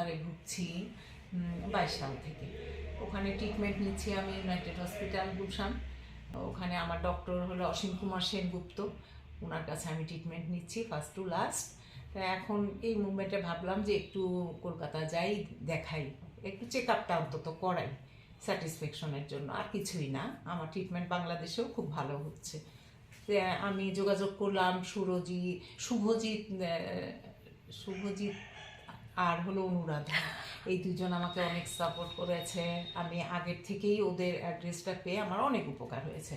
ক্যান্সারে ভুগছি 22 সাল থেকে। ওখানে ট্রিটমেন্ট নিচ্ছি আমি ইউনাইটেড হসপিটাল গুলশান। ওখানে আমার ডক্টর হলো অসীম কুমার সেনগুপ্ত, ওনার কাছে আমি ট্রিটমেন্ট নিচ্ছি ফার্স্ট টু লাস্ট। তা এখন এই মুভমেন্টে ভাবলাম যে একটু কলকাতা যাই, দেখাই, একটু চেক আপটা অন্তত করাই স্যাটিসফ্যাকশনের জন্য, আর কিছুই না। আমার ট্রিটমেন্ট বাংলাদেশেও খুব ভালো হচ্ছে। আমি যোগাযোগ করলাম শুভজিৎ আর হলো অনুরাধা, এই দুজন আমাকে অনেক সাপোর্ট করেছে। আমি আগের থেকেই ওদের অ্যাড্রেসটা পেয়ে আমার অনেক উপকার হয়েছে।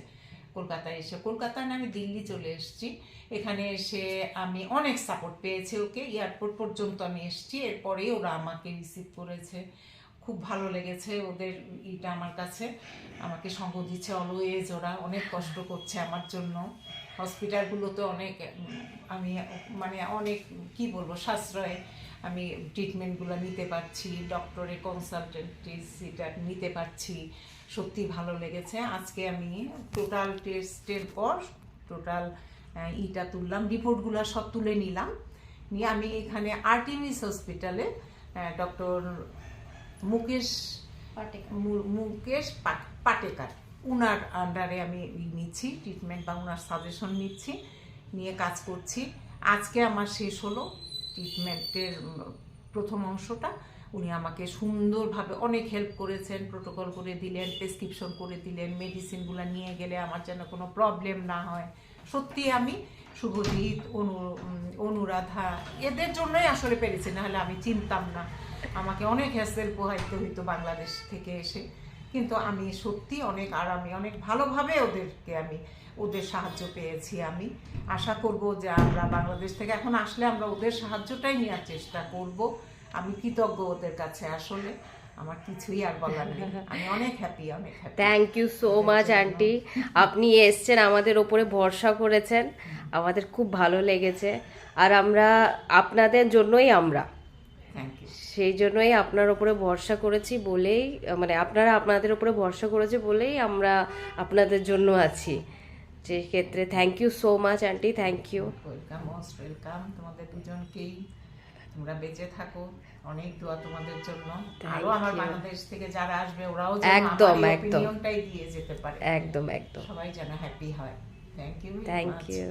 কলকাতায় না, আমি দিল্লি চলে এসেছি। এখানে এসে আমি অনেক সাপোর্ট পেয়েছি, ওকে এয়ারপোর্ট পর্যন্ত আমি এসেছি, এরপরেই ওরা আমাকে রিসিভ করেছে। খুব ভালো লেগেছে ওদের এটা আমার কাছে, আমাকে সঙ্গ দিচ্ছে অলওয়েজ। ওরা অনেক কষ্ট করছে আমার জন্য। হসপিটালগুলোতে অনেক আমি মানে অনেক কি বলবো সাশ্রয়ে আমি ট্রিটমেন্টগুলো নিতে পারছি, ডক্টরের কনসালটেন্সিটা নিতে পারছি। সত্যি ভালো লেগেছে। আজকে আমি টোটাল টেস্টের পর টোটাল ইটা তুললাম, রিপোর্টগুলো সব তুলে নিলাম। নিয়ে আমি এখানে আর্টেমিস হসপিটালে ডক্টর মুকেশ পাটেকার উনার আন্ডারে আমি নিচ্ছি ট্রিটমেন্ট, বা উনার সাজেশন নিচ্ছি, নিয়ে কাজ করছি। আজকে আমার শেষ হলো ট্রিটমেন্টের প্রথম অংশটা। উনি আমাকে সুন্দরভাবে অনেক হেল্প করেছেন, প্রোটোকল করে দিলেন, প্রেসক্রিপশন করে দিলেন, মেডিসিনগুলো নিয়ে গেলে আমার যেন কোনো প্রবলেম না হয়। সত্যি আমি শুভজিৎ, অনুরাধা এদের জন্যই আসলে পেরেছি, নাহলে আমি চিনতাম না। আমাকে অনেক হ্যাসেল পোহাইতে হইতো বাংলাদেশ থেকে এসে, কিন্তু আমি সত্যি অনেক আরামে অনেক ভালোভাবে ওদের সাহায্য পেয়েছি। আমি আশা করব যে আমরা বাংলাদেশ থেকে এখন আসলে আমরা ওদের সাহায্যটাই নেওয়ার চেষ্টা করব। আমি কৃতজ্ঞ ওদের কাছে, আসলে আমার কিছুই আর বলার নেই। আমি অনেক happy. Thank you so much aunty, আপনি এসছেন, আমাদের ওপরে ভরসা করেছেন, আমাদের খুব ভালো লেগেছে। আর আমরা আপনাদের জন্যই সেই জন্যই আপনার উপরে ভরসা করেছি বলেই, মানে আপনারা আপনাদের উপরে ভরসা করেছে বলেই আমরা আপনাদের জন্য আছি। যে ক্ষেত্রে thank you so much aunty, thank you. Welcome, most welcome তোমাদের দুজনকেই। তোমরা বেঁচে থাকো, অনেক দোয়া তোমাদের জন্য। আরো আমার বাংলাদেশ থেকে যারা আসবে ওরাও যেন আমার অপিনিয়নটাই দিয়ে যেতে পারে। একদম সবাই যেন হ্যাপি হয়। Thank you.